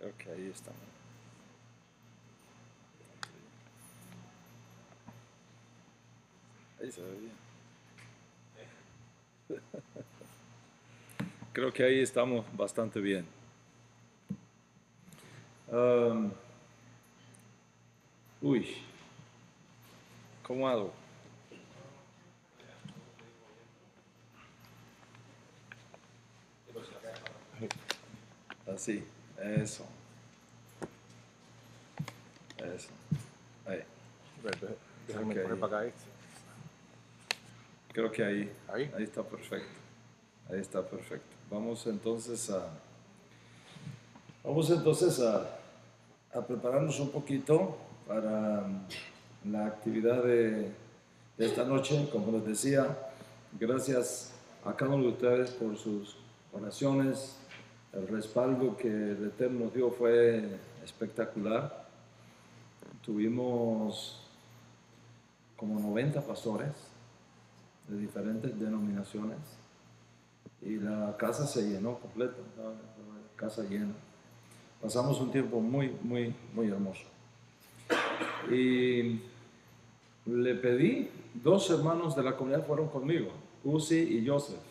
Creo que ahí estamos. Ahí se ve bien. Creo que ahí estamos bastante bien. Um, uy, ¿cómo hago? Así, eso, eso. Ahí. Déjame Ok. correr para acá. Creo que ahí, Ahí. ahí está perfecto. Ahí está perfecto. Vamos entonces a prepararnos un poquito para la actividad de esta noche. Como les decía, gracias a cada uno de ustedes por sus oraciones. El respaldo que el Eterno nos dio fue espectacular. Tuvimos como 90 pastores de diferentes denominaciones y la casa se llenó completa, la casa llena. Pasamos un tiempo muy, muy, muy hermoso. Y le pedí, dos hermanos de la comunidad fueron conmigo, Uzi y Joseph.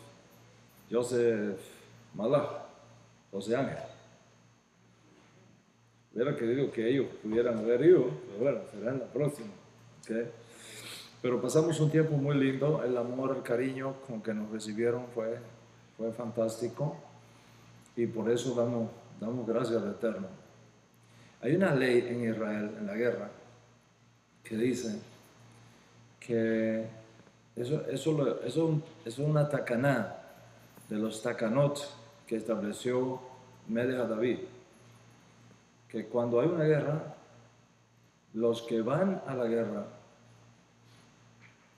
Joseph Malach, José Ángel. Hubiera querido que ellos pudieran haber ido, pero bueno, será en la próxima. ¿Okay? Pero pasamos un tiempo muy lindo, el amor, el cariño con que nos recibieron fue fantástico y por eso damos gracias al Eterno. Hay una ley en Israel, en la guerra, que dice que eso es una tacaná de los takanot que estableció Melech David, que cuando hay una guerra, los que van a la guerra,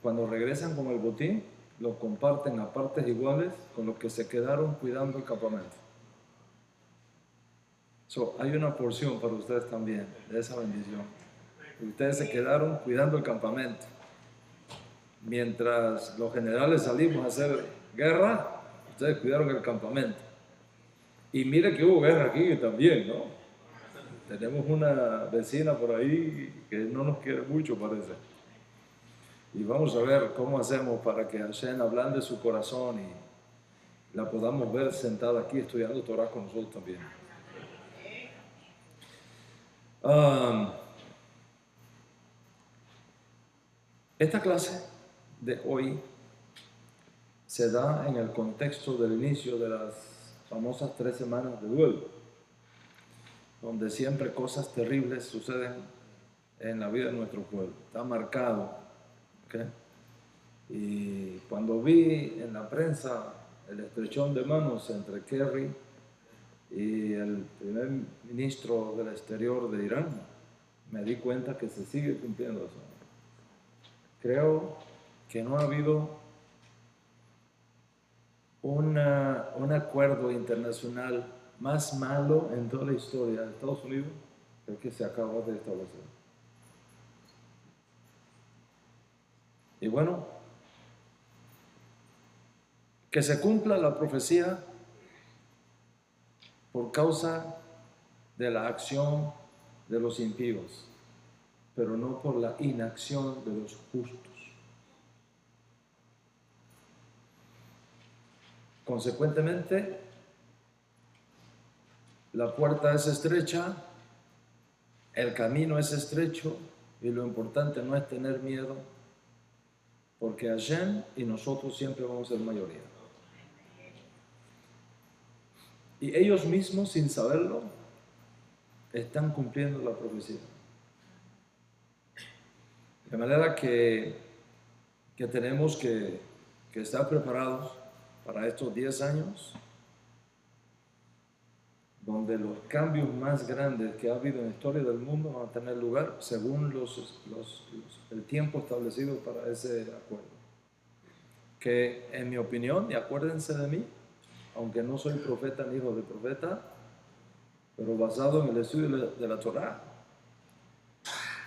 cuando regresan con el botín, lo comparten a partes iguales con los que se quedaron cuidando el campamento. Hay una porción para ustedes también de esa bendición. Ustedes se quedaron cuidando el campamento. Mientras los generales salimos a hacer guerra, ustedes cuidaron el campamento. Y mire que hubo guerra aquí también, ¿no? Tenemos una vecina por ahí que no nos quiere mucho, parece. Y vamos a ver cómo hacemos para que Hashem ablande su corazón y la podamos ver sentada aquí estudiando Torah con nosotros también. Esta clase de hoy se da en el contexto del inicio de las famosas 3 semanas de duelo, donde siempre cosas terribles suceden en la vida de nuestro pueblo. Está marcado. ¿Okay? Y cuando vi en la prensa el estrechón de manos entre Kerry y el primer ministro del exterior de Irán, me di cuenta que se sigue cumpliendo eso. Creo que no ha habido un acuerdo internacional más malo en toda la historia de Estados Unidos que el que se acaba de establecer. Y bueno, que se cumpla la profecía por causa de la acción de los impíos, pero no por la inacción de los justos. Consecuentemente, la puerta es estrecha, el camino es estrecho y lo importante no es tener miedo, porque Hashem y nosotros siempre vamos a ser mayoría. Y ellos mismos, sin saberlo, están cumpliendo la profecía. De manera que tenemos que estar preparados para estos 10 años, donde los cambios más grandes que ha habido en la historia del mundo van a tener lugar según el tiempo establecido para ese acuerdo. Que en mi opinión, y acuérdense de mí, aunque no soy profeta ni hijo de profeta, pero basado en el estudio de la Torá,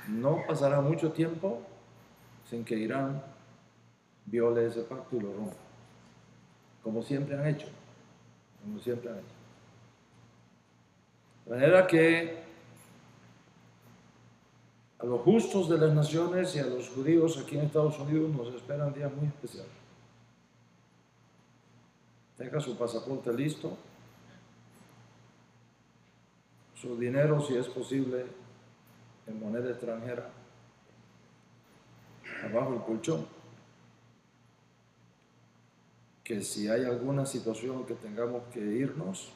no pasará mucho tiempo sin que Irán viole ese pacto y lo rompa, como siempre han hecho, como siempre han hecho. De manera que a los justos de las naciones y a los judíos aquí en Estados Unidos nos esperan días muy especiales. Tenga su pasaporte listo, su dinero, si es posible, en moneda extranjera, abajo el colchón. Que si hay alguna situación que tengamos que irnos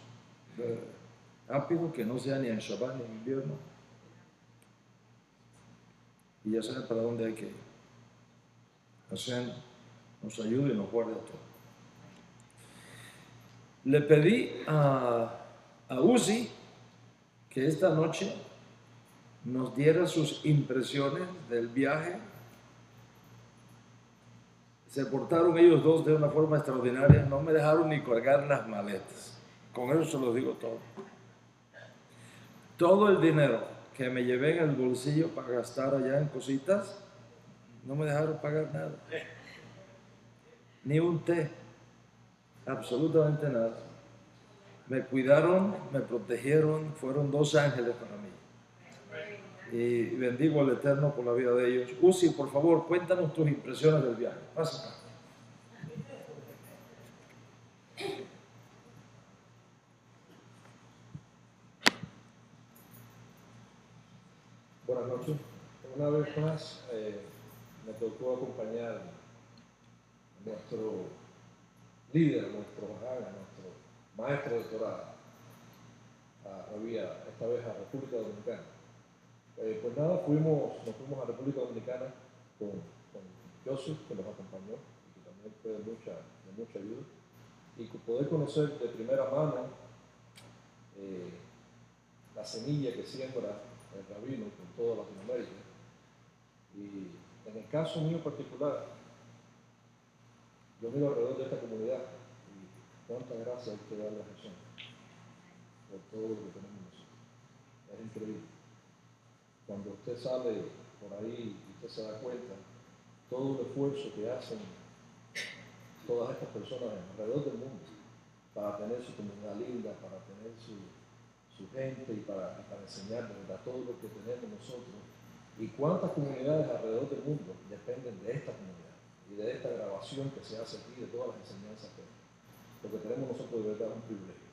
rápido, que no sea ni en Shabbat ni en invierno, y ya saben para dónde hay que ir. Hashem nos ayude y nos guarde a todos. Le pedí a Uzi que esta noche nos diera sus impresiones del viaje. Se portaron ellos dos de una forma extraordinaria, no me dejaron ni colgar las maletas. Con eso se los digo todo. Todo el dinero que me llevé en el bolsillo para gastar allá en cositas, no me dejaron pagar nada. Ni un té, absolutamente nada. Me cuidaron, me protegieron, fueron dos ángeles para mí. Y bendigo al Eterno por la vida de ellos. Uzi, por favor, cuéntanos tus impresiones del viaje. Pasa acá. Buenas noches. Una vez más me tocó acompañar a nuestro líder, a nuestro Mahán, a nuestro maestro de Torah, esta vez a República Dominicana. Pues nada, nos fuimos a República Dominicana con Joseph, que nos acompañó y que también fue de mucha ayuda, y poder conocer de primera mano la semilla que siembra el rabino por toda Latinoamérica. Y en el caso mío particular, yo miro alrededor de esta comunidad y cuántas gracias hay que darle a Jesús por todo lo que tenemos nosotros. Es increíble. Cuando usted sale por ahí y usted se da cuenta todo el esfuerzo que hacen todas estas personas alrededor del mundo para tener su comunidad linda, para tener su gente y para enseñarnos todo lo que tenemos nosotros, y cuántas comunidades alrededor del mundo dependen de esta comunidad y de esta grabación que se hace aquí, de todas las enseñanzas que lo que tenemos nosotros de verdad es un privilegio.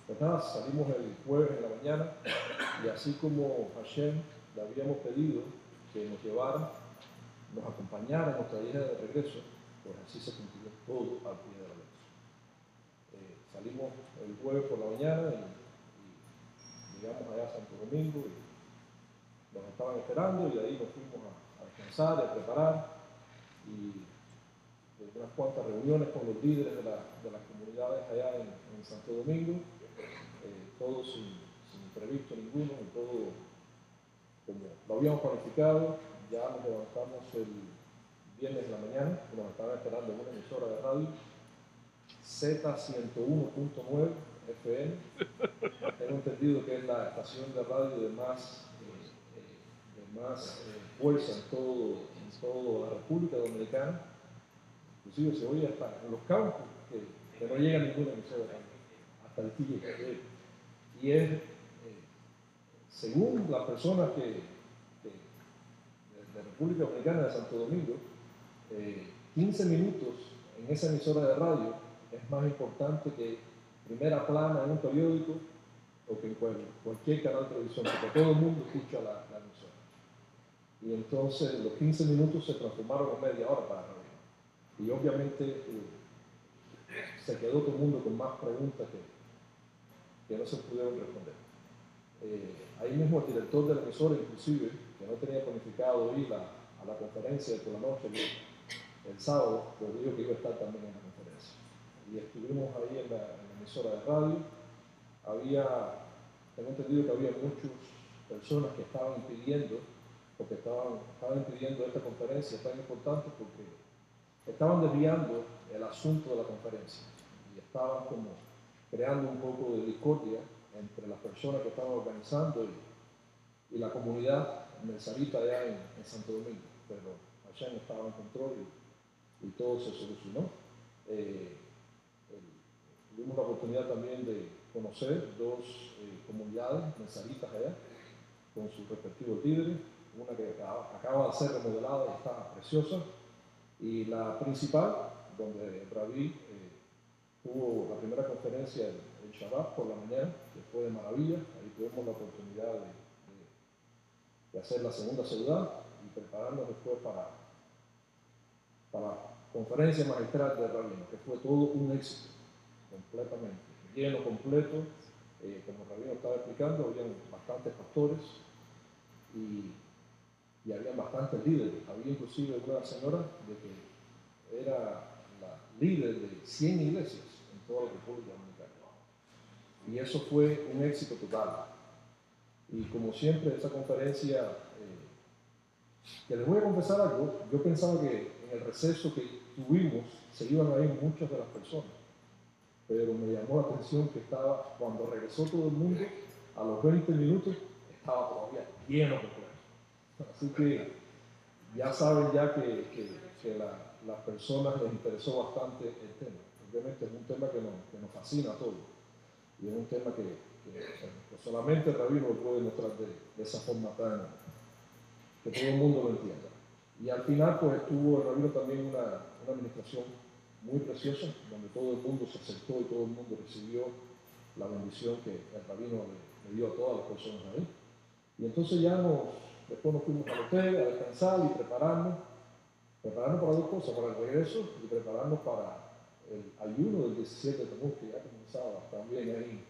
Pues nada, salimos el jueves en la mañana y así como Hashem le habíamos pedido que nos llevara, nos acompañara en nuestra ida de regreso, pues así se cumplió todo al pie de la letra. Salimos el jueves por la mañana y llegamos allá a Santo Domingo y nos estaban esperando, y de ahí nos fuimos a descansar, a preparar, y unas cuantas reuniones con los líderes de las comunidades allá en Santo Domingo, todo sin imprevisto ninguno, y todo como lo habíamos planificado. Ya nos levantamos el viernes en la mañana, y nos estaban esperando en una emisora de radio, Z101.9 FM. Tengo entendido que es la estación de radio de más fuerza en toda la República Dominicana. Inclusive se oye hasta en los campos que no llega ninguna emisora de radio, hasta el TIE. Y es, según las personas de República Dominicana, de Santo Domingo, 15 minutos en esa emisora de radio es más importante que primera plana en un periódico o que en cualquier canal de televisión, porque todo el mundo escucha la emisora. Y entonces los 15 minutos se transformaron en media hora para la radio. Y obviamente se quedó todo el mundo con más preguntas que no se pudieron responder. Ahí mismo el director de la emisora, inclusive, que no tenía planificado ir a la conferencia por la noche el sábado, pues dijo que iba a estar también en la conferencia. Y estuvimos ahí en la emisora de radio. Tengo entendido que había muchas personas que estaban impidiendo, porque estaban impidiendo esta conferencia tan importante, porque estaban desviando el asunto de la conferencia y estaban como creando un poco de discordia entre las personas que estaban organizando y la comunidad mensajita allá en Santo Domingo. Pero Hashem estaba en control y todo se solucionó. Tuvimos la oportunidad también de conocer dos comunidades mensalitas allá, con sus respectivos líderes, una que acaba de ser remodelada y está preciosa, y la principal, donde Rabí tuvo la primera conferencia en Shabbat por la mañana, que fue de maravilla. Ahí tuvimos la oportunidad de hacer la segunda ciudad y prepararnos después para la conferencia magistral de Rabino, que fue todo un éxito, completamente, lleno, completo. Como Rabino estaba explicando, habían bastantes pastores y había bastantes líderes. Había inclusive una señora de que era la líder de 100 iglesias en toda la República Dominicana. Y eso fue un éxito total. Y como siempre, esa conferencia, que les voy a confesar algo, yo pensaba que en el receso que tuvimos se iban a ir muchas de las personas, pero me llamó la atención que cuando regresó todo el mundo, a los 20 minutos, estaba todavía lleno completo. Así que ya saben ya que las personas les interesó bastante el tema. Obviamente es un tema que nos fascina a todos. Y es un tema que solamente el rabino lo puede mostrar de esa forma tan que todo el mundo lo entienda. Y al final pues tuvo el rabino también una administración muy preciosa, donde todo el mundo se acercó y todo el mundo recibió la bendición que el rabino le dio a todas las personas ahí. Y entonces ya después nos fuimos al hotel a descansar y prepararnos para dos cosas, para el regreso y prepararnos para el ayuno del 17 de Tamuz, que ya comenzaba también ahí.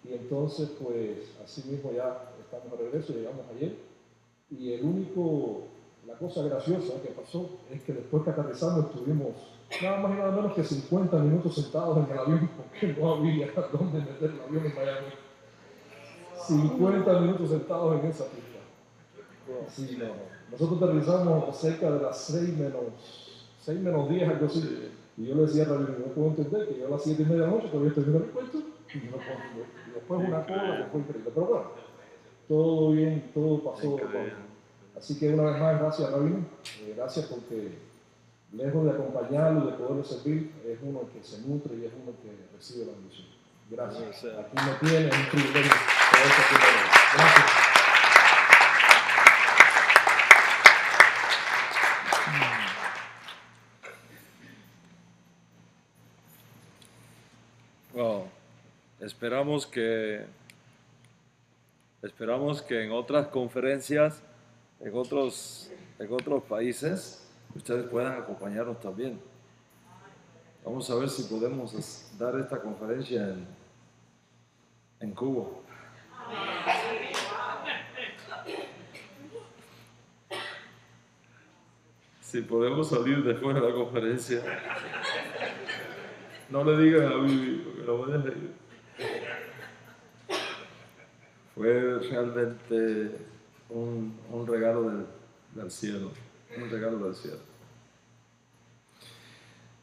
Y entonces, pues, así mismo ya estamos de regreso, llegamos ayer, y la cosa graciosa que pasó es que después que aterrizamos estuvimos nada más y nada menos que 50 minutos sentados en el avión, porque no había dónde meter el avión en Miami. 50 minutos sentados en esa pista. Sí, no. Nosotros aterrizamos cerca de las 6 menos 10, algo así. Y yo le decía a Rabino, no puedo entender que yo a las 7:30 de la noche todavía estoy viendo el puesto y no puedo entender. Y después una cola que fue increíble. Pero bueno, todo bien, todo pasó. Así que una vez más, gracias Rabino. Gracias porque lejos de acompañarlo y de poderlo servir, es uno que se nutre y es uno que recibe la bendición. Gracias. Aquí me tiene, es un privilegio. Gracias. Wow. Esperamos que en otras conferencias, en otros países, ustedes puedan acompañarnos también. Vamos a ver si podemos dar esta conferencia en Cuba. Si podemos salir después de la conferencia. No le digan a Vivi, porque lo voy a reír. Fue realmente un regalo del cielo. Un regalo del cielo.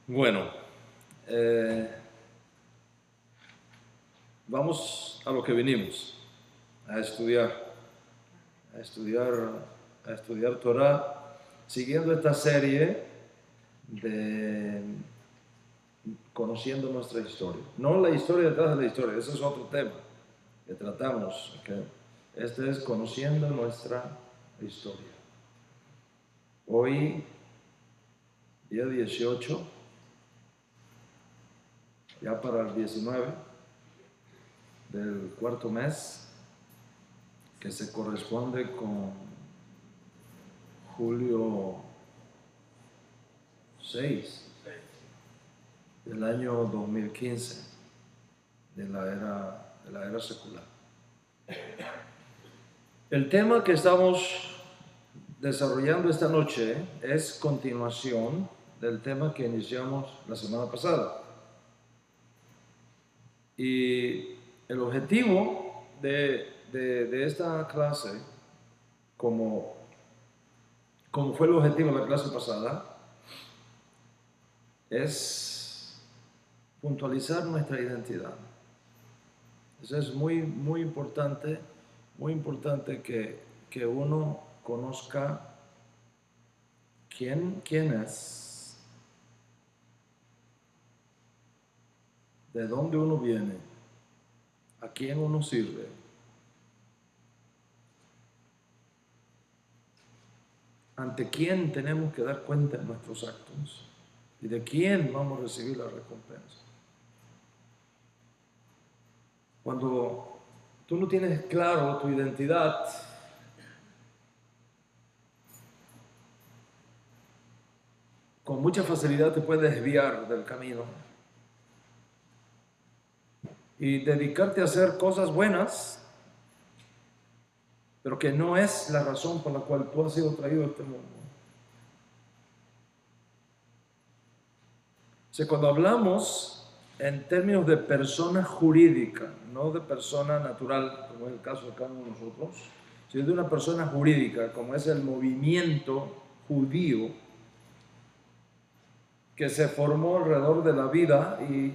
Bueno, vamos a lo que vinimos, a estudiar Torah, siguiendo esta serie de conociendo nuestra historia. No la historia detrás de la historia, ese es otro tema que tratamos. ¿Okay? Este es conociendo nuestra historia. Hoy, día 18, ya para el 19 del cuarto mes, que se corresponde con julio 6 del año 2015 de la era secular. El tema que estamos desarrollando esta noche es continuación del tema que iniciamos la semana pasada. Y el objetivo de esta clase, como fue el objetivo de la clase pasada, es puntualizar nuestra identidad. Eso es muy, muy importante que uno conozca quién es, de dónde uno viene ¿A quién uno sirve? ¿Ante quién tenemos que dar cuenta de nuestros actos? ¿Y de quién vamos a recibir la recompensa? Cuando tú no tienes claro tu identidad, con mucha facilidad te puedes desviar del camino y dedicarte a hacer cosas buenas, pero que no es la razón por la cual tú has sido traído a este mundo. O sea, cuando hablamos en términos de persona jurídica, no de persona natural, como es el caso de cada uno de nosotros, sino de una persona jurídica, como es el movimiento judío que se formó alrededor de la vida y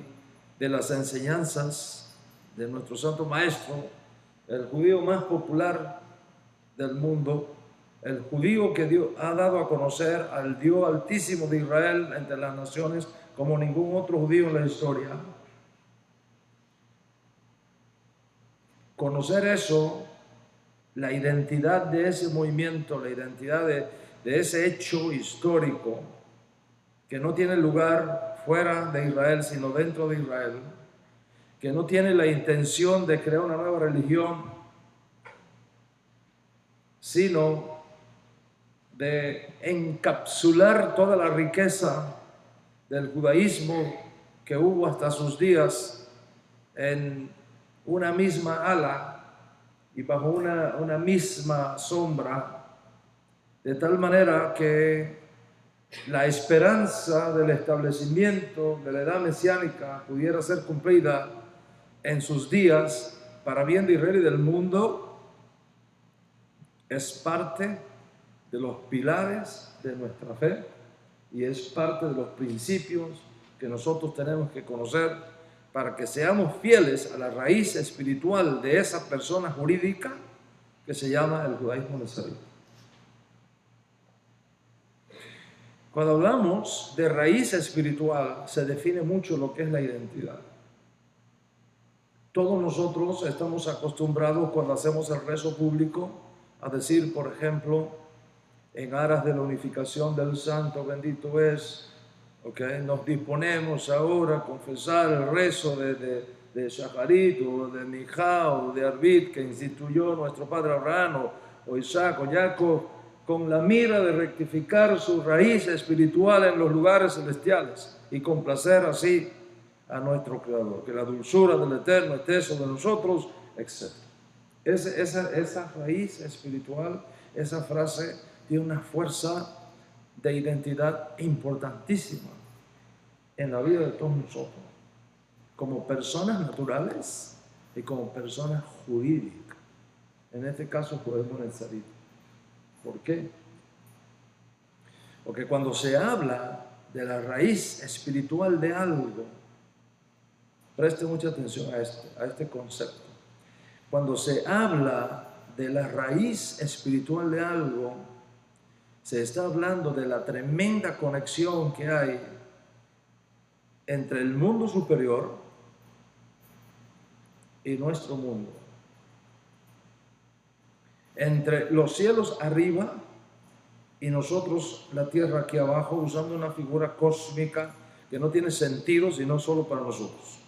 de las enseñanzas de nuestro santo maestro, el judío más popular del mundo, el judío que Dios ha dado a conocer al Dios altísimo de Israel entre las naciones como ningún otro judío en la historia. Conocer eso, la identidad de ese movimiento, la identidad de ese hecho histórico que no tiene lugar fuera de Israel, sino dentro de Israel, que no tiene la intención de crear una nueva religión, sino de encapsular toda la riqueza del judaísmo que hubo hasta sus días en una misma ala y bajo una misma sombra, de tal manera que la esperanza del establecimiento de la edad mesiánica pudiera ser cumplida en sus días para bien de Israel y del mundo, es parte de los pilares de nuestra fe y es parte de los principios que nosotros tenemos que conocer para que seamos fieles a la raíz espiritual de esa persona jurídica que se llama el judaísmo nazarí. Cuando hablamos de raíz espiritual, se define mucho lo que es la identidad. Todos nosotros estamos acostumbrados cuando hacemos el rezo público a decir, por ejemplo, en aras de la unificación del santo, bendito es, nos disponemos ahora a confesar el rezo de Shacharit o de Mijá o de Arbit que instituyó nuestro padre Abraham o Isaac o Jacob, con la mira de rectificar su raíz espiritual en los lugares celestiales y complacer así a nuestro Creador, que la dulzura del Eterno esté sobre nosotros, etc. Esa raíz espiritual, esa frase tiene una fuerza de identidad importantísima en la vida de todos nosotros, como personas naturales y como personas jurídicas. En este caso, podemos nazarí. ¿Por qué? Porque cuando se habla de la raíz espiritual de algo, preste mucha atención a este concepto. Cuando se habla de la raíz espiritual de algo, se está hablando de la tremenda conexión que hay entre el mundo superior y nuestro mundo. Entre los cielos arriba y nosotros la tierra aquí abajo, usando una figura cósmica que no tiene sentido sino solo para nosotros,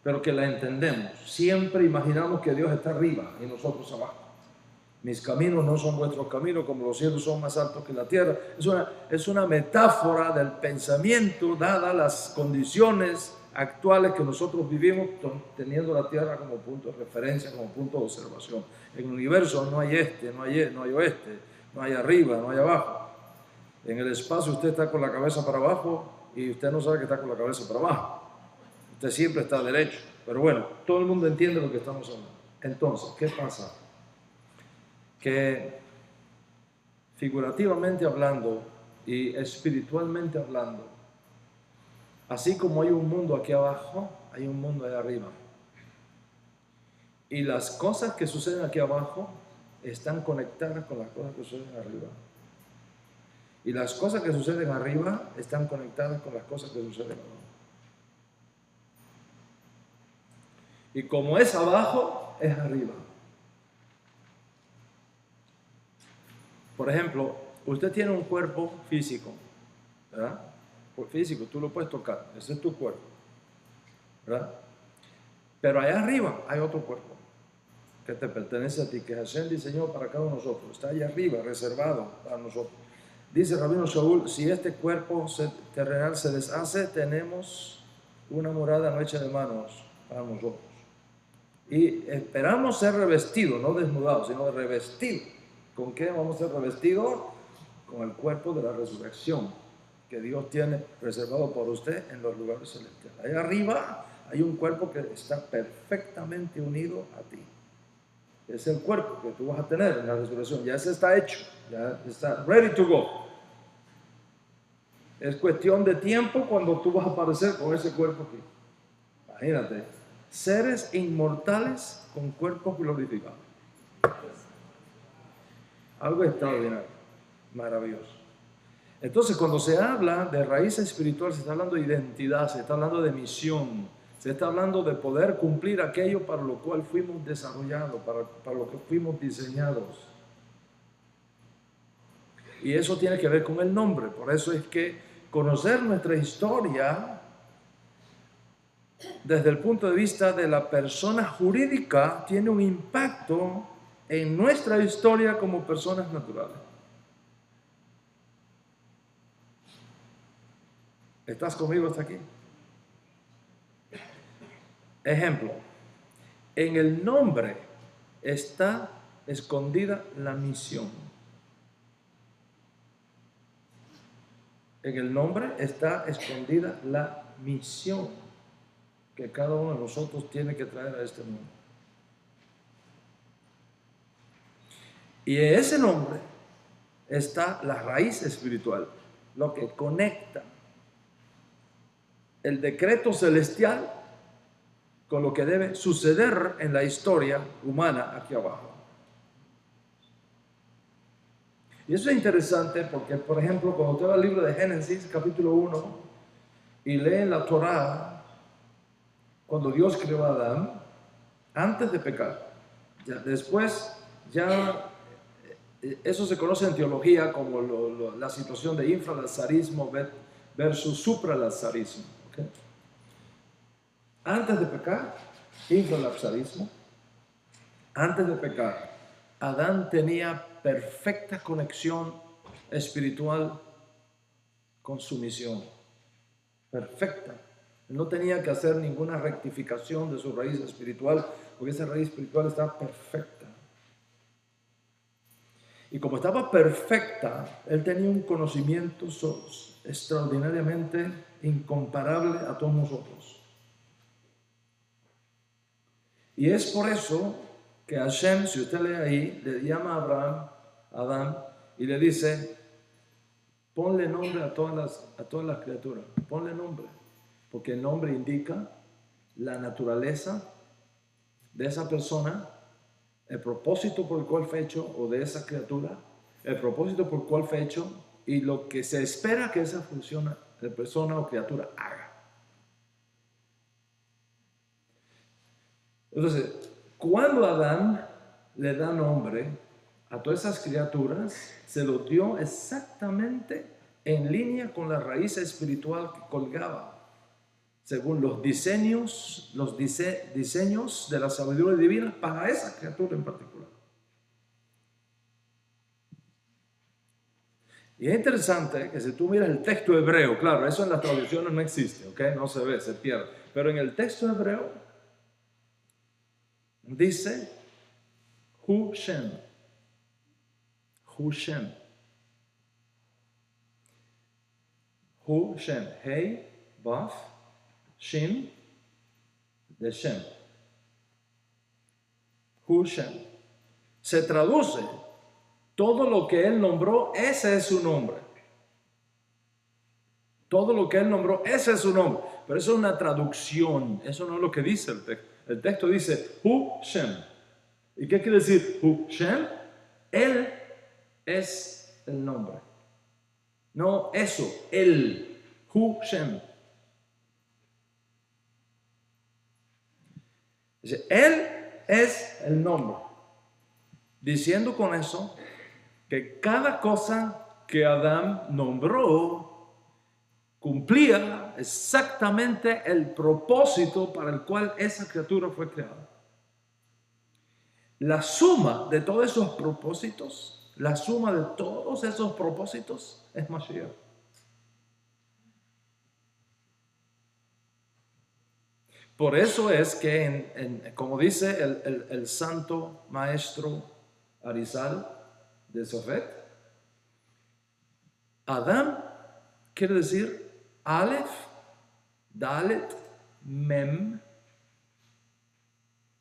pero que la entendemos. Siempre imaginamos que Dios está arriba y nosotros abajo. Mis caminos no son vuestros caminos, como los cielos son más altos que la tierra. Es una metáfora del pensamiento, dadas las condiciones actuales que nosotros vivimos, teniendo la tierra como punto de referencia, como punto de observación. En el universo no hay este, no hay oeste, no hay arriba, no hay abajo. En el espacio usted está con la cabeza para abajo y usted no sabe que está con la cabeza para abajo. Usted siempre está derecho. Pero bueno, todo el mundo entiende lo que estamos hablando. Entonces, ¿qué pasa? Que figurativamente hablando y espiritualmente hablando, así como hay un mundo aquí abajo, hay un mundo ahí arriba. Y las cosas que suceden aquí abajo están conectadas con las cosas que suceden arriba. Y las cosas que suceden arriba están conectadas con las cosas que suceden abajo. Y como es abajo, es arriba. Por ejemplo, usted tiene un cuerpo físico, ¿verdad? Físico, tú lo puedes tocar, ese es tu cuerpo, ¿verdad? Pero allá arriba hay otro cuerpo que te pertenece a ti, que Hashem diseñó para cada uno de nosotros, está allá arriba, reservado para nosotros. Dice Rabino Shaul, si este cuerpo terrenal se deshace, tenemos una morada no hecha de manos para nosotros. Y esperamos ser revestidos, no desnudados, sino revestidos. ¿Con qué vamos a ser revestidos? Con el cuerpo de la resurrección que Dios tiene reservado por usted en los lugares celestiales. Allá arriba hay un cuerpo que está perfectamente unido a ti. Es el cuerpo que tú vas a tener en la resurrección. Ya se está hecho, ya está ready to go. Es cuestión de tiempo cuando tú vas a aparecer con ese cuerpo aquí. Imagínate, seres inmortales con cuerpos glorificados. Algo extraordinario, maravilloso. Entonces, cuando se habla de raíz espiritual, se está hablando de identidad, se está hablando de misión, se está hablando de poder cumplir aquello para lo cual fuimos desarrollados, para lo que fuimos diseñados. Y eso tiene que ver con el nombre. Por eso es que conocer nuestra historia desde el punto de vista de la persona jurídica tiene un impacto en nuestra historia como personas naturales. ¿Estás conmigo hasta aquí? Ejemplo, en el nombre está escondida la misión. En el nombre está escondida la misión que cada uno de nosotros tiene que traer a este mundo. Y en ese nombre está la raíz espiritual, lo que conecta el decreto celestial con lo que debe suceder en la historia humana aquí abajo. Y eso es interesante porque, por ejemplo, cuando usted va al libro de Génesis, capítulo 1, y lee la Torá, cuando Dios creó a Adán, antes de pecar, después ya, eso se conoce en teología como la situación de infralazarismo versus supralazarismo. ¿Okay? Antes de pecar, infralazarismo, antes de pecar, Adán tenía perfecta conexión espiritual con su misión. Perfecta. No tenía que hacer ninguna rectificación de su raíz espiritual, porque esa raíz espiritual estaba perfecta. Y como estaba perfecta, él tenía un conocimiento extraordinariamente incomparable a todos nosotros. Y es por eso que Hashem, si usted lee ahí, le llama a Adán, y le dice, ponle nombre a todas las criaturas, ponle nombre, porque el nombre indica la naturaleza de esa persona, el propósito por el cual fue hecho, o de esa criatura, el propósito por el cual fue hecho, y lo que se espera que esa persona o criatura haga. Entonces, cuando Adán le da nombre a todas esas criaturas, se lo dio exactamente en línea con la raíz espiritual que colgaba, según los diseños de la sabiduría divina para esa criatura en particular. Y es interesante que si tú miras el texto hebreo, claro, eso en las traducciones no existe, ¿ok? No se ve, se pierde. Pero en el texto hebreo dice Hu Shem. Hu Shem. Hu Shem. Hei, Baf, Shin, de Shem. Hu Shem. Se traduce, todo lo que él nombró, ese es su nombre. Todo lo que él nombró, ese es su nombre. Pero eso es una traducción, eso no es lo que dice el texto. El texto dice Hu Shem. ¿Y qué quiere decir Hu Shem? Él es el nombre. No eso, él. Hu Shem. Dice, Él es el nombre. Diciendo con eso que cada cosa que Adán nombró cumplía exactamente el propósito para el cual esa criatura fue creada. La suma de todos esos propósitos, es Mashiach. Por eso es que, como dice el santo maestro Arizal de Sofet, Adam quiere decir Aleph, Dalet, Mem,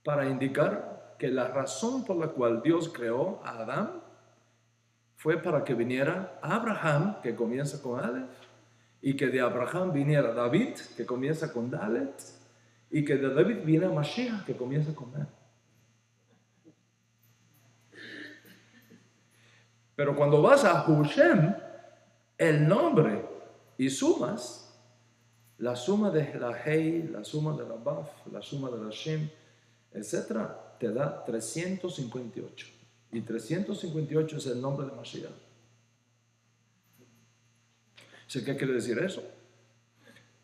para indicar que la razón por la cual Dios creó a Adán fue para que viniera Abraham, que comienza con Aleph, y que de Abraham viniera David, que comienza con Dalet, y que de David viene Mashiach, que comienza con Mem. Pero cuando vas a Hushem, el nombre, y sumas, la suma de la Hei, la suma de la Baf, la suma de la Shem, etc., te da 358. Y 358 es el nombre de Mashiach. ¿Qué quiere decir eso?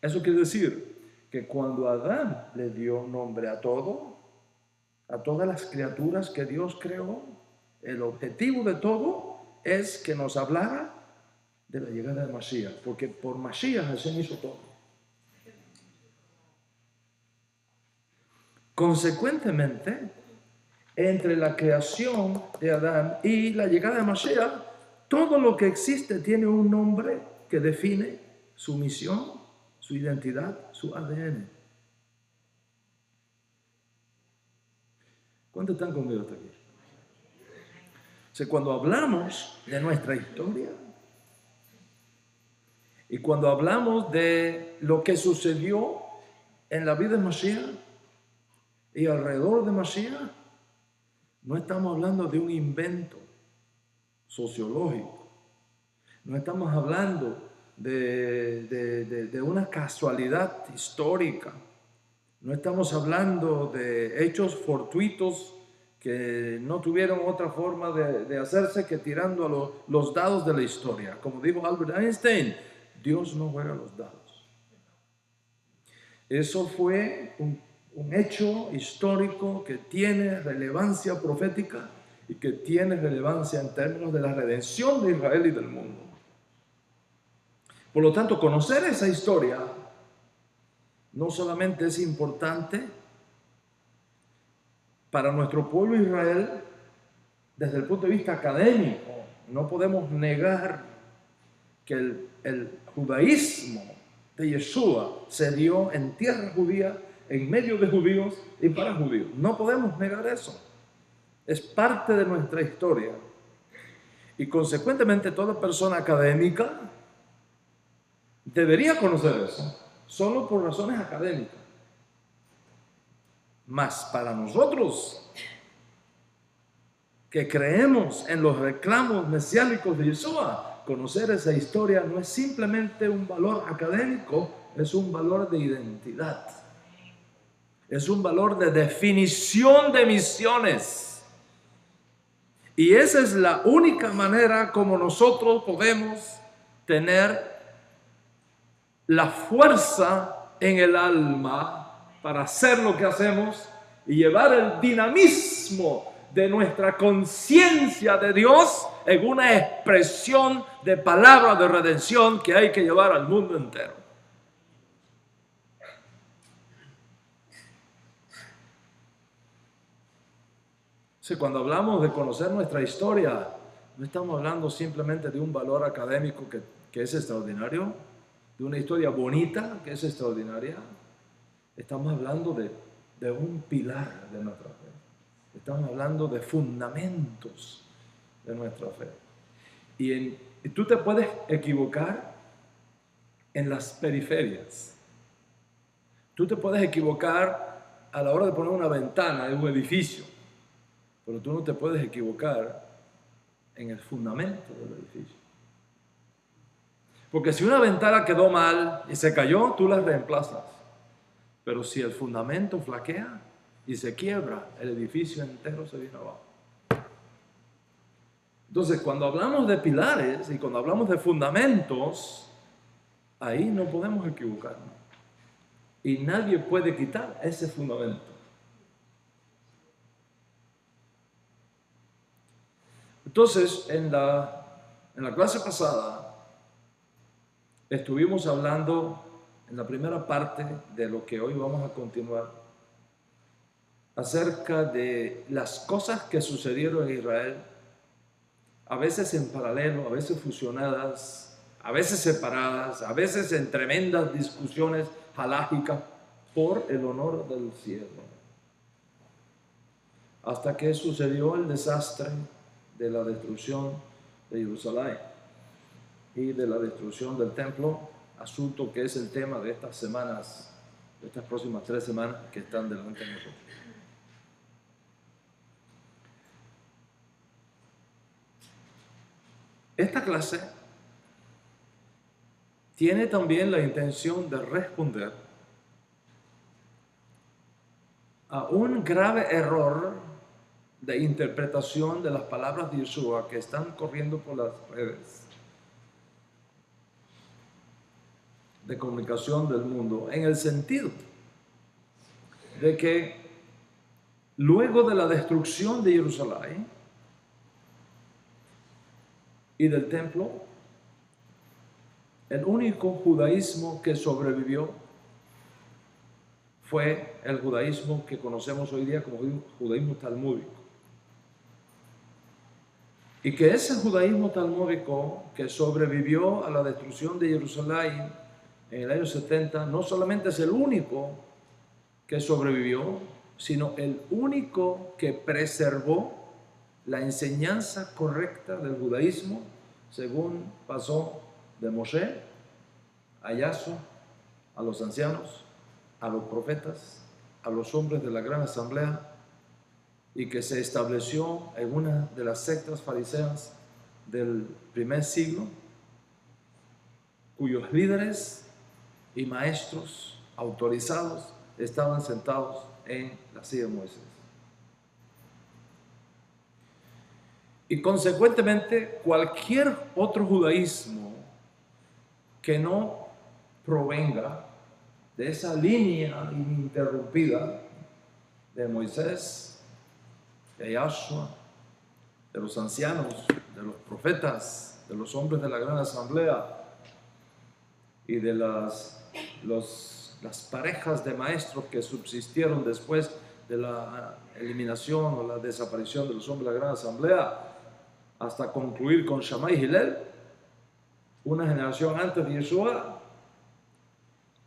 Eso quiere decir que cuando Adán le dio nombre a todo, a todas las criaturas que Dios creó, el objetivo de todo es que nos hablara de la llegada de Mashiach, porque por Mashiach Hashem hizo todo. Consecuentemente, entre la creación de Adán y la llegada de Mashiach, todo lo que existe tiene un nombre que define su misión, su identidad, su ADN. ¿Cuántos están conmigo hasta aquí? Cuando hablamos de nuestra historia y cuando hablamos de lo que sucedió en la vida de Mashiach y alrededor de Mashiach, no estamos hablando de un invento sociológico, no estamos hablando de una casualidad histórica, no estamos hablando de hechos fortuitos que no tuvieron otra forma de hacerse que tirando a los dados de la historia. Como dijo Albert Einstein, Dios no juega los dados. Eso fue un hecho histórico que tiene relevancia profética y que tiene relevancia en términos de la redención de Israel y del mundo. Por lo tanto, conocer esa historia no solamente es importante para nuestro pueblo Israel desde el punto de vista académico. No podemos negar que el judaísmo de Yeshua se dio en tierra judía, en medio de judíos y para judíos. No podemos negar eso. Es parte de nuestra historia. Y consecuentemente toda persona académica debería conocer eso, solo por razones académicas. Mas para nosotros que creemos en los reclamos mesiánicos de Yeshua, conocer esa historia no es simplemente un valor académico, es un valor de identidad. Es un valor de definición de misiones. Y esa es la única manera como nosotros podemos tener la fuerza en el alma para hacer lo que hacemos y llevar el dinamismo de nuestra conciencia de Dios en una expresión de palabra de redención que hay que llevar al mundo entero. Cuando hablamos de conocer nuestra historia, no estamos hablando simplemente de un valor académico que es extraordinario, de una historia bonita que es extraordinaria. Estamos hablando de un pilar de nuestra fe. Estamos hablando de fundamentos de nuestra fe. Y tú te puedes equivocar en las periferias. Tú te puedes equivocar a la hora de poner una ventana en un edificio, pero tú no te puedes equivocar en el fundamento del edificio. Porque si una ventana quedó mal y se cayó, tú la reemplazas. Pero si el fundamento flaquea, y se quiebra, el edificio entero se viene abajo. Entonces, cuando hablamos de pilares y cuando hablamos de fundamentos, ahí no podemos equivocarnos. Y nadie puede quitar ese fundamento. Entonces, en la clase pasada, estuvimos hablando en la primera parte de lo que hoy vamos a continuar, acerca de las cosas que sucedieron en Israel, a veces en paralelo, a veces fusionadas, a veces separadas, a veces en tremendas discusiones halágicas por el honor del cielo. Hasta que sucedió el desastre de la destrucción de Jerusalén y de la destrucción del templo, asunto que es el tema de estas semanas, de estas próximas 3 semanas que están delante de nosotros. Esta clase tiene también la intención de responder a un grave error de interpretación de las palabras de Yeshua que están corriendo por las redes de comunicación del mundo, en el sentido de que luego de la destrucción de Jerusalén y del templo, el único judaísmo que sobrevivió fue el judaísmo que conocemos hoy día como judaísmo talmúdico. Y que ese judaísmo talmúdico que sobrevivió a la destrucción de Jerusalén en el año 70, no solamente es el único que sobrevivió, sino el único que preservó la enseñanza correcta del judaísmo, según pasó de Moshe a Yahshua, a los ancianos, a los profetas, a los hombres de la gran asamblea, y que se estableció en una de las sectas fariseas del primer siglo, cuyos líderes y maestros autorizados estaban sentados en la silla de Moisés. Y consecuentemente, cualquier otro judaísmo que no provenga de esa línea ininterrumpida de Moisés, de Yahshua, de los ancianos, de los profetas, de los hombres de la gran asamblea y de las parejas de maestros que subsistieron después de la eliminación o la desaparición de los hombres de la gran asamblea, hasta concluir con Shammai y Hillel, una generación antes de Yeshua.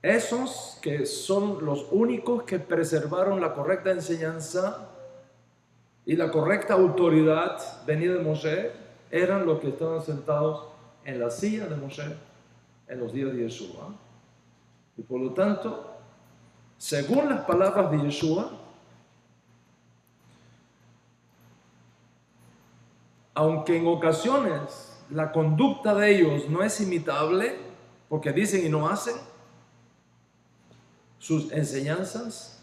Esos que son los únicos que preservaron la correcta enseñanza y la correcta autoridad venida de Moshe, eran los que estaban sentados en la silla de Moshe en los días de Yeshua. Y por lo tanto, según las palabras de Yeshua, aunque en ocasiones la conducta de ellos no es imitable, porque dicen y no hacen, sus enseñanzas,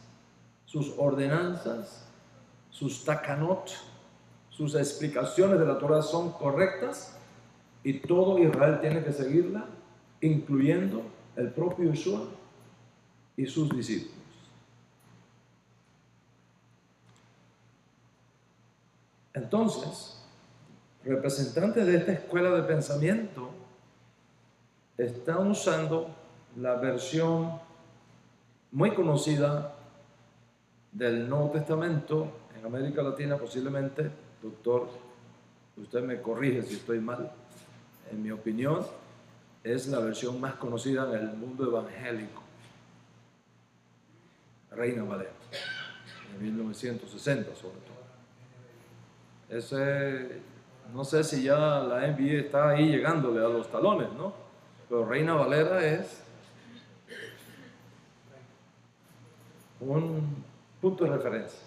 sus ordenanzas, sus takanot, sus explicaciones de la Torah son correctas y todo Israel tiene que seguirla, incluyendo el propio Yeshua y sus discípulos. Entonces, representantes de esta escuela de pensamiento están usando la versión muy conocida del Nuevo Testamento en América Latina, posiblemente, doctor, usted me corrige si estoy mal, en mi opinión, es la versión más conocida en el mundo evangélico, Reina Valera, en 1960 sobre todo. Ese, no sé si ya la NBA está ahí llegándole a los talones, ¿no? Pero Reina Valera es un punto de referencia.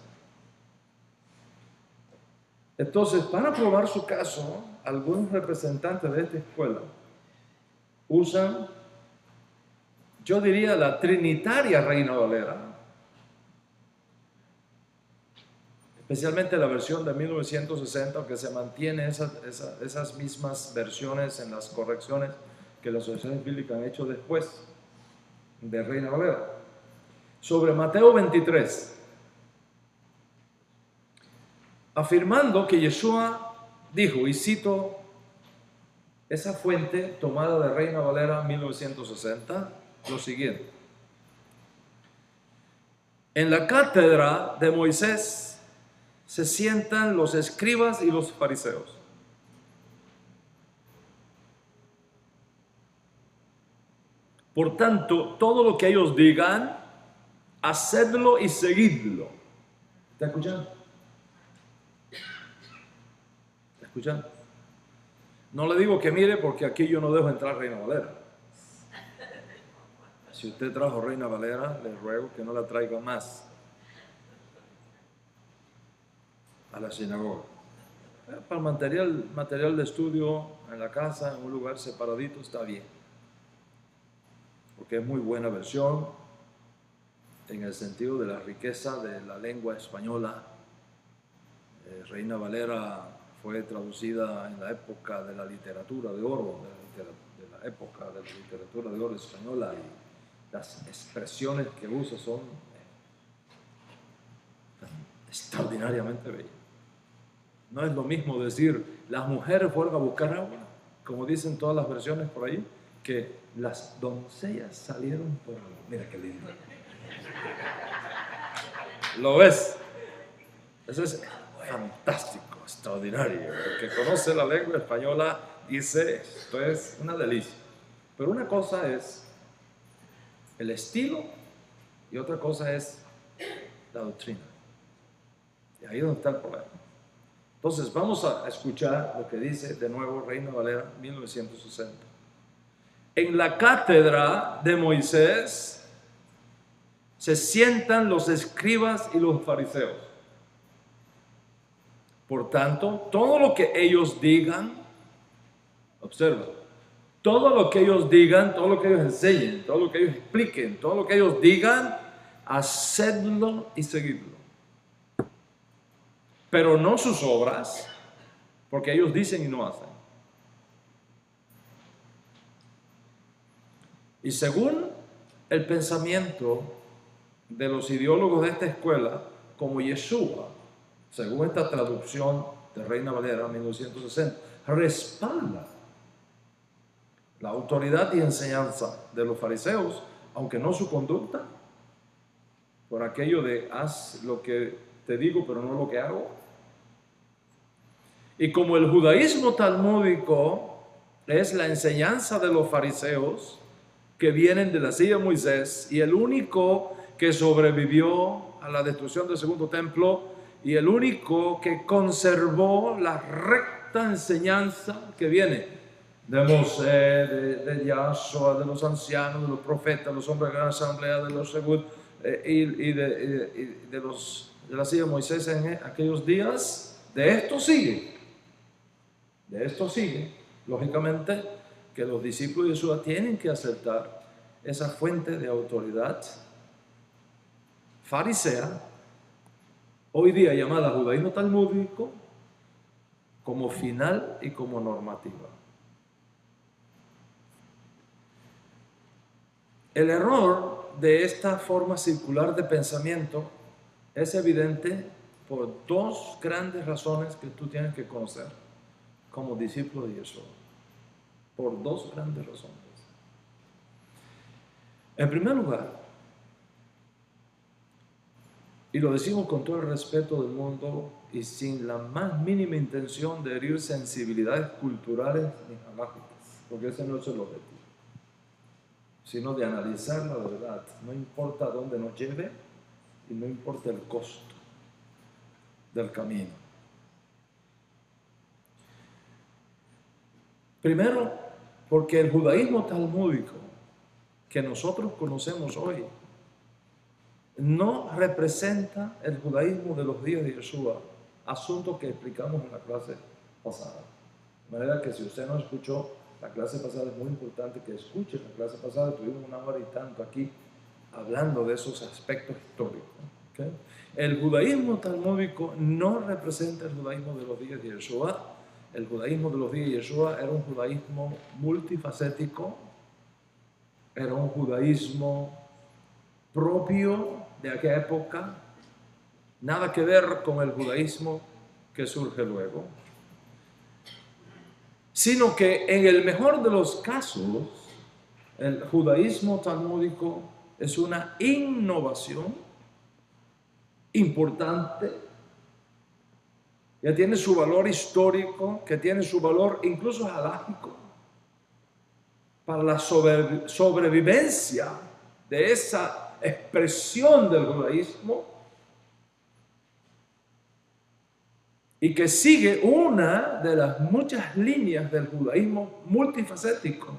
Entonces, para probar su caso, algunos representantes de esta escuela usan, yo diría, la trinitaria Reina Valera, especialmente la versión de 1960, que se mantiene esas mismas versiones en las correcciones que las asociaciones bíblicas han hecho después de Reina Valera. Sobre Mateo 23, afirmando que Yeshua dijo, y cito esa fuente tomada de Reina Valera 1960, lo siguiente: en la cátedra de Moisés se sientan los escribas y los fariseos. Por tanto, todo lo que ellos digan, hacedlo y seguidlo. ¿Está escuchando? ¿Está escuchando? No le digo que mire, porque aquí yo no dejo entrar Reina Valera. Si usted trajo Reina Valera, le ruego que no la traiga más a la sinagoga. Para material de estudio en la casa, en un lugar separadito, está bien, porque es muy buena versión en el sentido de la riqueza de la lengua española. Reina Valera fue traducida en la época de la literatura de oro, de la época de la literatura de oro española, y las expresiones que usa son extraordinariamente bellas. No es lo mismo decir, las mujeres fueron a buscar agua, como dicen todas las versiones por ahí, que las doncellas salieron por agua. Mira qué lindo. ¿Lo ves? Eso es fantástico, extraordinario. El que conoce la lengua española dice, esto es una delicia. Pero una cosa es el estilo y otra cosa es la doctrina. Y ahí es donde está el problema. Entonces vamos a escuchar lo que dice de nuevo Reina Valera 1960. En la cátedra de Moisés se sientan los escribas y los fariseos. Por tanto, todo lo que ellos digan, observa, todo lo que ellos digan, todo lo que ellos enseñen, todo lo que ellos expliquen, todo lo que ellos digan, hacedlo y seguidlo. Pero no sus obras, porque ellos dicen y no hacen. Y según el pensamiento de los ideólogos de esta escuela, como Yeshua, según esta traducción de Reina Valera 1960, respalda la autoridad y enseñanza de los fariseos, aunque no su conducta, por aquello de haz lo que te digo pero no lo que hago. Y como el judaísmo talmúdico es la enseñanza de los fariseos que vienen de la silla de Moisés, y el único que sobrevivió a la destrucción del segundo templo y el único que conservó la recta enseñanza que viene de Moisés, de Yahshua, de los ancianos, de los profetas, de los hombres de la gran asamblea, de los según y de la silla de Moisés en aquellos días. De esto sigue, lógicamente, que los discípulos de Yeshua tienen que aceptar esa fuente de autoridad farisea, hoy día llamada judaísmo talmúdico, como final y como normativa. El error de esta forma circular de pensamiento es evidente por dos grandes razones que tú tienes que conocer como discípulo de Yeshua. Por dos grandes razones. En primer lugar, y lo decimos con todo el respeto del mundo y sin la más mínima intención de herir sensibilidades culturales ni halajicas, porque ese no es el objetivo, sino de analizar la verdad, no importa dónde nos lleve y no importa el costo del camino. Primero, porque el judaísmo talmúdico que nosotros conocemos hoy no representa el judaísmo de los días de Yeshua, asunto que explicamos en la clase pasada. De manera que si usted no escuchó la clase pasada, es muy importante que escuche la clase pasada. Tuvimos 1 hora y tanto aquí hablando de esos aspectos históricos, ¿Okay? El judaísmo talmúdico no representa el judaísmo de los días de Yeshua. El judaísmo de los días de Yeshua era un judaísmo multifacético, era un judaísmo propio de aquella época, nada que ver con el judaísmo que surge luego, sino que en el mejor de los casos, el judaísmo talmúdico es una innovación importante, que tiene su valor histórico, que tiene su valor incluso halágico, para la sobrevivencia de esa expresión del judaísmo, y que sigue una de las muchas líneas del judaísmo multifacético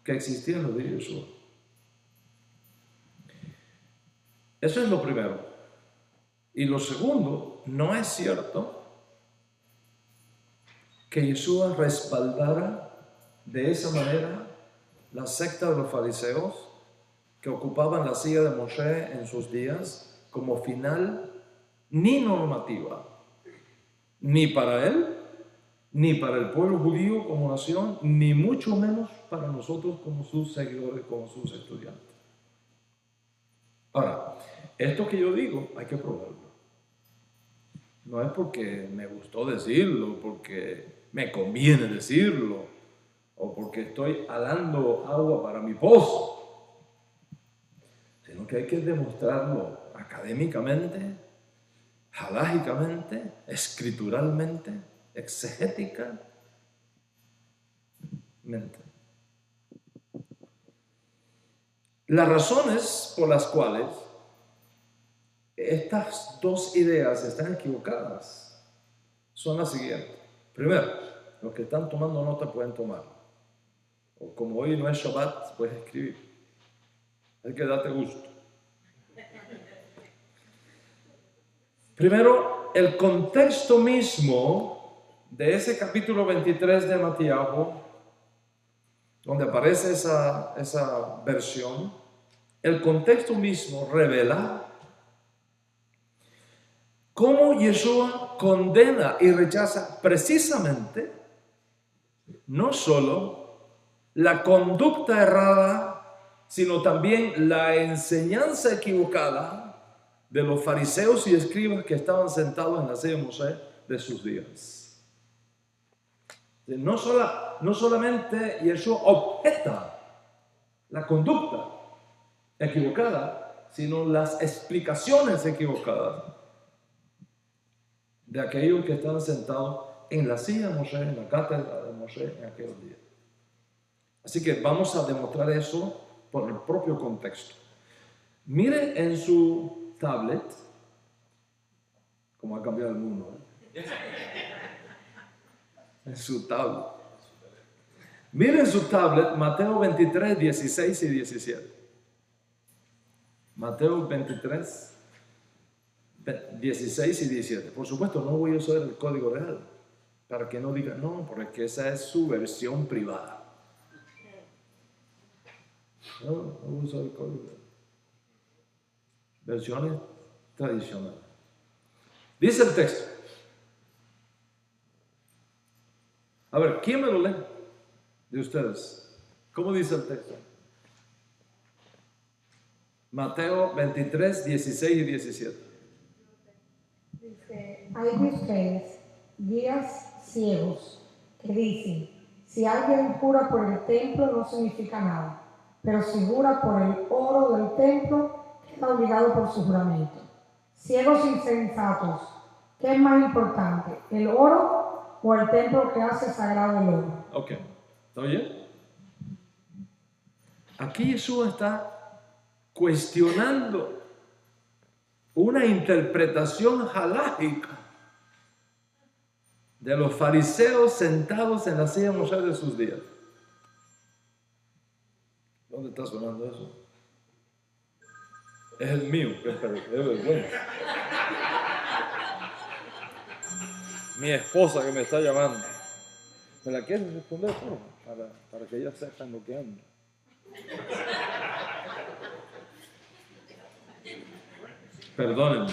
que existía en los días de Yeshua. Eso es lo primero. Y lo segundo, no es cierto que Yeshua respaldara de esa manera la secta de los fariseos que ocupaban la silla de Moshe en sus días como final ni normativa, ni para él, ni para el pueblo judío como nación, ni mucho menos para nosotros como sus seguidores, como sus estudiantes. Ahora, esto que yo digo hay que probarlo. No es porque me gustó decirlo, porque me conviene decirlo, o porque estoy alando agua para mi pozo, sino que hay que demostrarlo académicamente, halágicamente, escrituralmente, exegéticamente. Las razones por las cuales estas dos ideas están equivocadas son las siguientes. Primero, los que están tomando nota pueden tomar. O como hoy no es Shabbat, puedes escribir. Hay que darte gusto. Primero, el contexto mismo de ese capítulo 23 de Mateo, donde aparece esa versión, el contexto mismo revela cómo Yeshua condena y rechaza precisamente no solo la conducta errada, sino también la enseñanza equivocada de los fariseos y escribas que estaban sentados en la silla de Moshe de sus días. No solamente Yeshua objeta la conducta equivocada, sino las explicaciones equivocadas de aquellos que estaban sentados en la silla de Moshe, en la cátedra de Moshe en aquellos días. Así que vamos a demostrar eso por el propio contexto. Mire en su tablet, como ha cambiado el mundo, en su tablet. Mire en su tablet Mateo 23, 16 y 17. Mateo 23, 16 y 17. Por supuesto, no voy a usar el código real, para que no digan, no, porque esa es su versión privada. No voy a usar el código real. Versiones tradicionales. Dice el texto. A ver, ¿quién me lo lee de ustedes? ¿Cómo dice el texto? Mateo 23, 16 y 17. Dice, hay de ustedes, guías ciegos, que dicen, si alguien jura por el templo no significa nada, pero si jura por el oro del templo, queda obligado por su juramento. Ciegos insensatos, ¿qué es más importante, el oro o el templo que hace sagrado el oro? Ok, ¿está bien? Aquí Jesús está cuestionando una interpretación halágica de los fariseos sentados en la silla de Moshe de sus días. ¿Dónde está sonando eso? Es el mío, que es bueno. Mi esposa que me está llamando. ¿Me la quieres responder, por favor? Para que ella sepa en lo que anda. Perdónenme.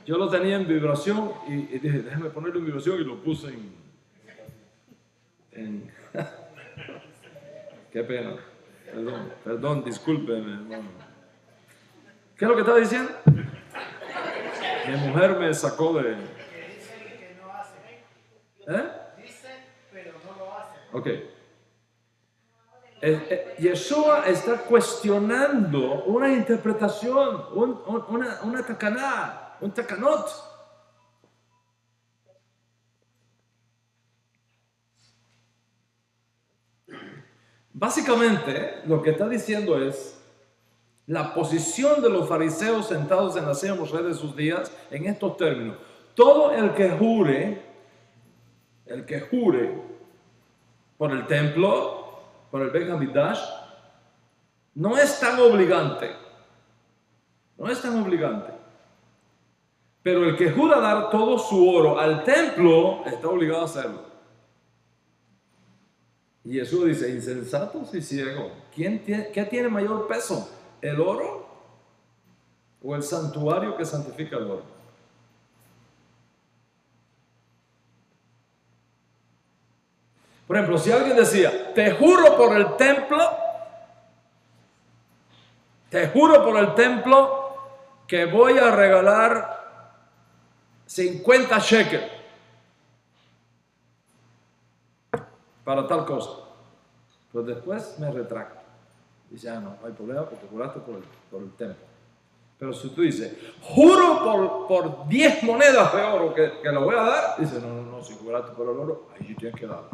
Yo lo tenía en vibración y dije, déjame ponerlo en vibración y lo puse en Qué pena. Perdón, discúlpeme, hermano. ¿Qué es lo que estaba diciendo? Mi mujer me sacó de... Dicen, pero no lo hacen. Ok. Yeshua está cuestionando una interpretación, una tacaná, un takanot. Básicamente, lo que está diciendo es la posición de los fariseos sentados en la silla Moshe de sus días en estos términos. Todo el que jure por el templo, por el Beit HaMikdash, no es tan obligante. No es tan obligante. Pero el que jura dar todo su oro al templo, está obligado a hacerlo. Y Jesús dice, insensatos y ciegos, ¿qué tiene mayor peso? ¿El oro o el santuario que santifica el oro? Por ejemplo, si alguien decía, te juro por el templo que voy a regalar 50 shekels para tal cosa. Pues después me retracto. Dice, no hay problema porque juraste por el templo. Pero si tú dices, juro por 10 monedas de oro que lo voy a dar, dice, no, si juraste por el oro, ahí sí tienes que darlo.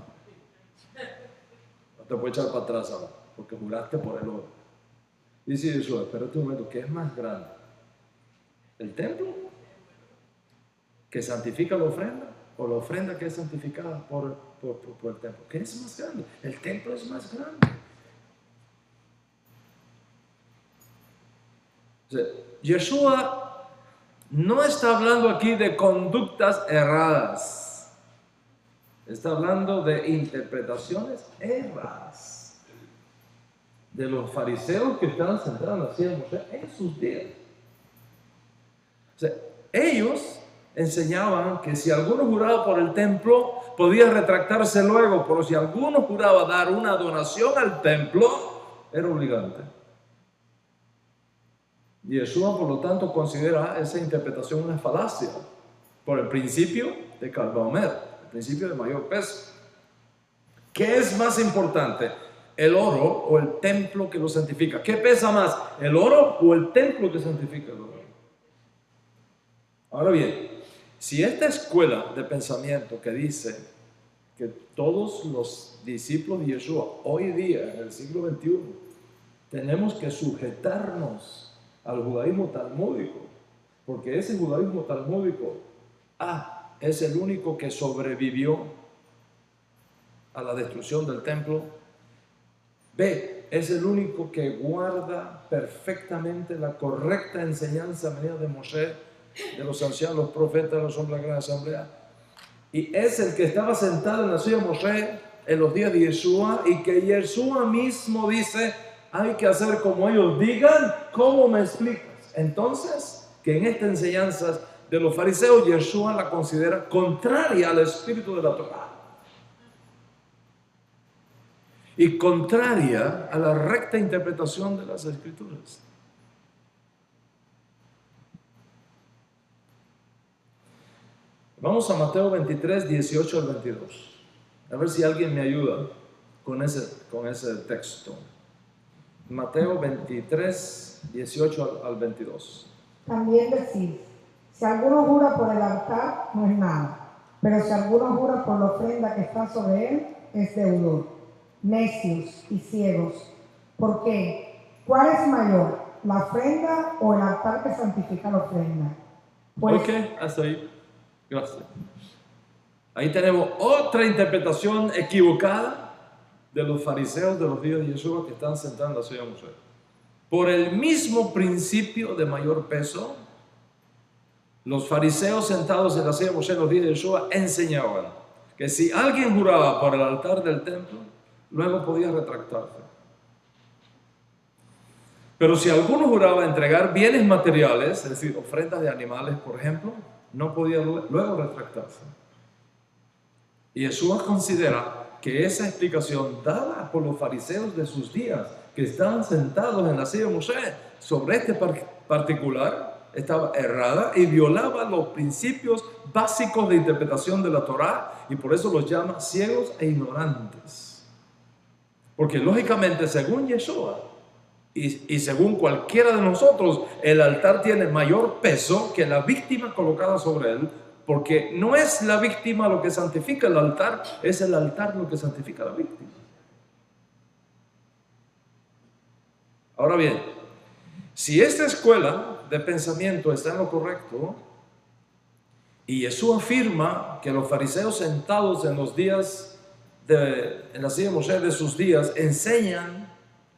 No te puedes echar para atrás ahora, porque juraste por el oro. Dice Jesús, espérate un momento, ¿qué es más grande? ¿El templo que santifica la ofrenda? ¿O la ofrenda que es santificada por el templo? ¿Qué es más grande? El templo es más grande. O sea, Yeshua no está hablando aquí de conductas erradas. Está hablando de interpretaciones erradas de los fariseos que estaban sentados haciendo en sus días. O sea, ellos enseñaban que si alguno juraba por el templo, podía retractarse luego, pero si alguno juraba dar una donación al templo, era obligante. Y Yeshua, por lo tanto, considera esa interpretación una falacia por el principio de Kal Vaomer, el principio de mayor peso. ¿Qué es más importante? ¿El oro o el templo que lo santifica? ¿Qué pesa más? ¿El oro o el templo que santifica el oro? Ahora bien, si esta escuela de pensamiento que dice que todos los discípulos de Yeshua hoy día, en el siglo XXI, tenemos que sujetarnos al judaísmo talmúdico, porque ese judaísmo talmúdico es el único que sobrevivió a la destrucción del templo. B, es el único que guarda perfectamente la correcta enseñanza venida de Moshe, de los ancianos, los profetas, los hombres de la gran asamblea. Y es el que estaba sentado en la silla de Moshe en los días de Yeshua, y que Yeshua mismo dice, hay que hacer como ellos digan. ¿Cómo me explicas? Entonces, que en esta enseñanza de los fariseos, Yeshua la considera contraria al espíritu de la Torah y contraria a la recta interpretación de las Escrituras. Vamos a Mateo 23, 18 al 22. A ver si alguien me ayuda con ese texto. Mateo 23, 18 al 22. También decís, si alguno jura por el altar, no es nada, pero si alguno jura por la ofrenda que está sobre él, es deudor. Necios y ciegos. ¿Por qué? ¿Cuál es mayor, la ofrenda o el altar que santifica la ofrenda? Pues, Ok, hasta ahí. Gracias. Ahí tenemos otra interpretación equivocada de los fariseos de los días de Yeshua que están sentados en la silla de Moshe. Por el mismo principio de mayor peso, los fariseos sentados en la silla de Moshe en los días de Yeshua enseñaban que si alguien juraba por el altar del templo, luego podía retractarse. Pero si alguno juraba entregar bienes materiales, es decir, ofrendas de animales, por ejemplo, no podía luego retractarse. Y Jesús considera que esa explicación dada por los fariseos de sus días, que estaban sentados en la silla de Moisés, sobre este particular, estaba errada y violaba los principios básicos de interpretación de la Torá, y por eso los llama ciegos e ignorantes. Porque lógicamente, según Yeshua y según cualquiera de nosotros, el altar tiene mayor peso que la víctima colocada sobre él, porque no es la víctima lo que santifica el altar, es el altar lo que santifica a la víctima. Ahora bien, si esta escuela de pensamiento está en lo correcto, y Jesús afirma que los fariseos sentados en los días en la silla de Moisés de sus días enseñan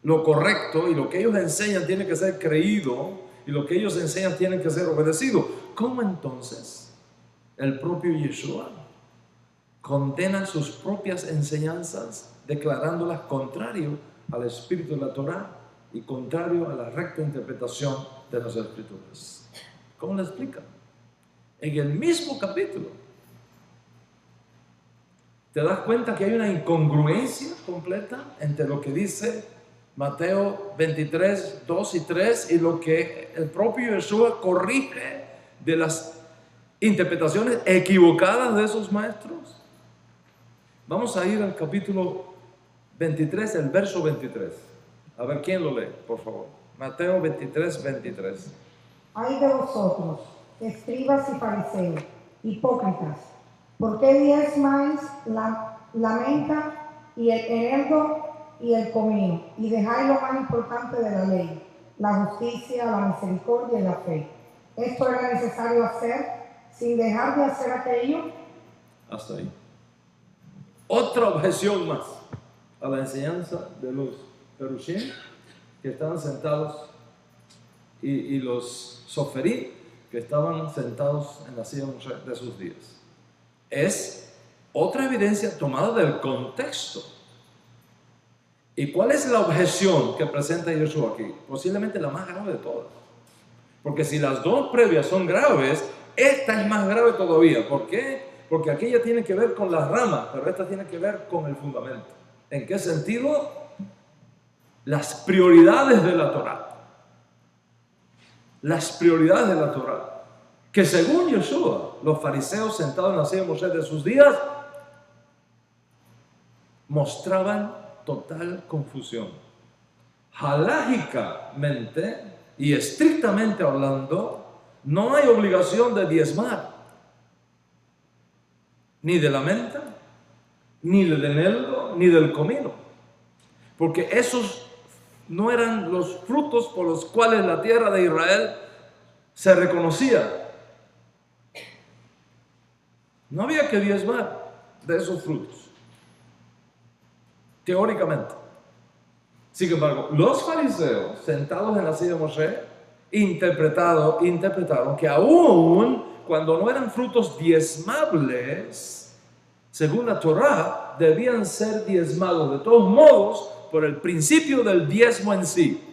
lo correcto, y lo que ellos enseñan tiene que ser creído, y lo que ellos enseñan tiene que ser obedecido, ¿cómo entonces el propio Yeshua condena sus propias enseñanzas, declarándolas contrario al espíritu de la Torá y contrario a la recta interpretación de las Escrituras? ¿Cómo le explica? En el mismo capítulo te das cuenta que hay una incongruencia completa entre lo que dice Mateo 23, 2 y 3 y lo que el propio Yeshua corrige de las interpretaciones equivocadas de esos maestros. Vamos a ir al capítulo 23, el verso 23. A ver, ¿quién lo lee, por favor? Mateo 23, 23. Ay de vosotros, escribas y fariseos, hipócritas, ¿por qué diezmáis la menta y el eneldo y el comino, y dejáis lo más importante de la ley, la justicia, la misericordia y la fe? ¿Esto era necesario hacer sin dejar de hacer aquello? Hasta ahí. Otra objeción más a la enseñanza de los Perushim, que estaban sentados, y los Soferim, que estaban sentados en la silla de sus días. Es otra evidencia tomada del contexto. ¿Y cuál es la objeción que presenta Yeshua aquí? Posiblemente la más grave de todas. Porque si las dos previas son graves, esta es más grave todavía. ¿Por qué? Porque aquella tiene que ver con las ramas, pero esta tiene que ver con el fundamento. ¿En qué sentido? Las prioridades de la Torá. Las prioridades de la Torá. Que según Yeshua, los fariseos sentados en la silla de Moisés de sus días mostraban total confusión. Halágicamente y estrictamente hablando, no hay obligación de diezmar, ni de la menta, ni del eneldo, ni del comino, porque esos no eran los frutos por los cuales la tierra de Israel se reconocía. No había que diezmar de esos frutos, teóricamente. Sin embargo, los fariseos sentados en la silla de Moisés interpretaron que aún cuando no eran frutos diezmables, según la Torá, debían ser diezmados de todos modos por el principio del diezmo en sí.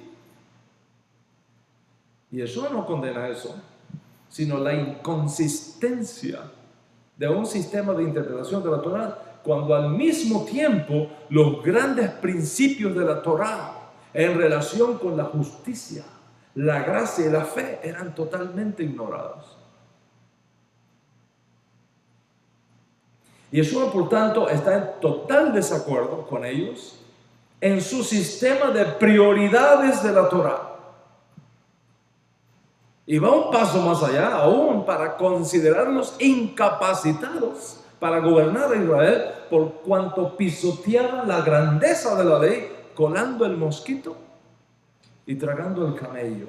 Y eso no condena eso, sino la inconsistencia de un sistema de interpretación de la Torá, cuando al mismo tiempo los grandes principios de la Torá en relación con la justicia, la gracia y la fe eran totalmente ignorados. Yeshua, por tanto, está en total desacuerdo con ellos en su sistema de prioridades de la Torá. Y va un paso más allá, aún para considerarlos incapacitados para gobernar a Israel, por cuanto pisoteaban la grandeza de la ley, colando el mosquito y tragando el camello.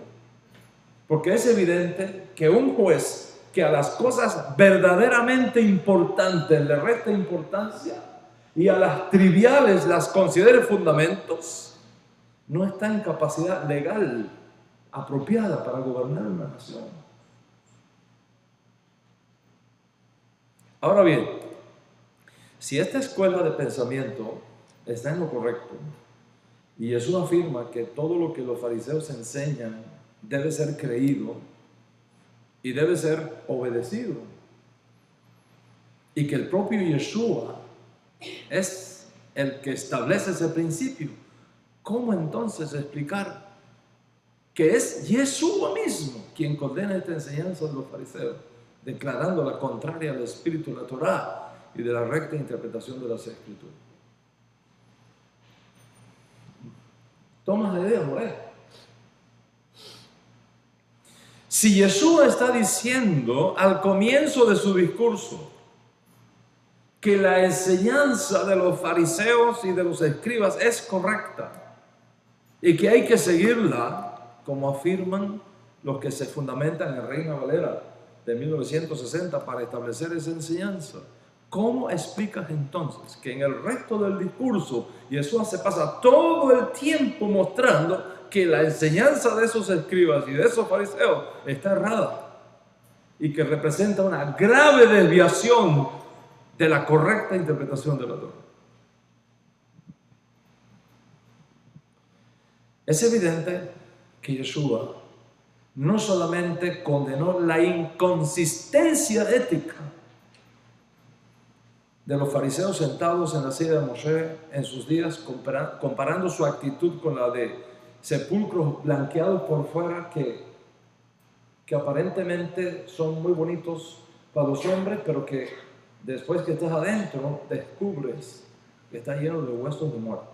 Porque es evidente que un juez que a las cosas verdaderamente importantes le resta importancia y a las triviales las considere fundamentos, no está en capacidad legal apropiada para gobernar una nación. Ahora bien, si esta escuela de pensamiento está en lo correcto Y Jesús afirma que todo lo que los fariseos enseñan debe ser creído y debe ser obedecido. Y que el propio Yeshua es el que establece ese principio. ¿Cómo entonces explicar que es Yeshua mismo quien condena esta enseñanza de los fariseos, declarándola contraria al espíritu de la Torá y de la recta interpretación de las Escrituras? Toma la idea, Moreno. Si Yeshua está diciendo al comienzo de su discurso que la enseñanza de los fariseos y de los escribas es correcta y que hay que seguirla, como afirman los que se fundamentan en Reina Valera de 1960 para establecer esa enseñanza, ¿cómo explicas entonces que en el resto del discurso Yeshua se pasa todo el tiempo mostrando que la enseñanza de esos escribas y de esos fariseos está errada y que representa una grave desviación de la correcta interpretación de la Torá? Es evidente que Yeshua no solamente condenó la inconsistencia ética de los fariseos sentados en la silla de Moshe en sus días, comparando su actitud con la de sepulcros blanqueados por fuera que aparentemente son muy bonitos para los hombres, pero que después que estás adentro descubres que está lleno de huesos de muerto.